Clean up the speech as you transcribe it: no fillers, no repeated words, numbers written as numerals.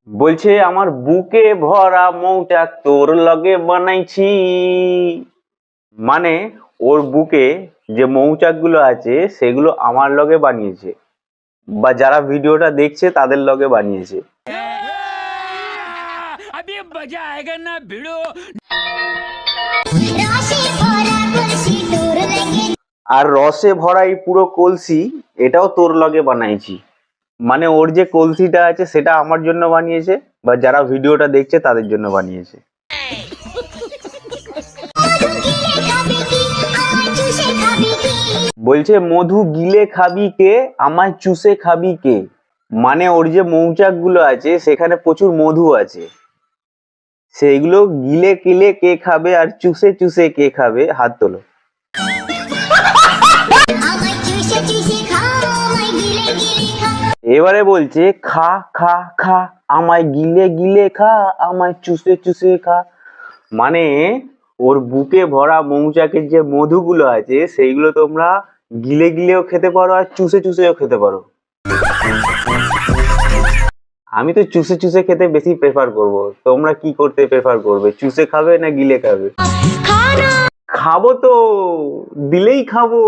বলছে আমার বুকে ভরা মৌচাক তোর লগে বানাইছি। মানে ওর বুকে যে মৌচাক গুলো আছে সেগুলো আমার লগে বানিয়েছে, বা যারা ভিডিওটা দেখছে তাদের লগে বানিয়েছে। আর রসে ভরা এই পুরো কলসি এটাও তোর লগে বানাইছি। মানে ওর যে কলসিটা আছে সেটা আমার জন্য বানিয়েছে, বা যারা ভিডিওটা দেখছে তাদের জন্য বানিয়েছে। বলছে মধু গিলে খাবি কে, আমায় চুষে খাবি কে। মানে ওর যে মৌচাক গুলো আছে সেখানে প্রচুর মধু আছে, সেইগুলো গিলে গিলে কে খাবে আর চুষে চুষে কে খাবে, হাত তোলো। এবারে বলছে খা খা খা, আমায় গিলে গিলে খা, আমায় চুষে চুষে খা। মানে ওর বুকে ভরা মৌচাকের যে মধুগুলো আছে সেইগুলো তোমরা গিলে গিলেও খেতে পারো আর চুষে চুষেও খেতে পারো। আমি তো চুষে চুষে খেতে বেশি প্রেফার করব। তোমরা কি করতে প্রেফার করবে, চুষে খাবে না গিলে খাবে? খাবো তো, দিলেই খাবো।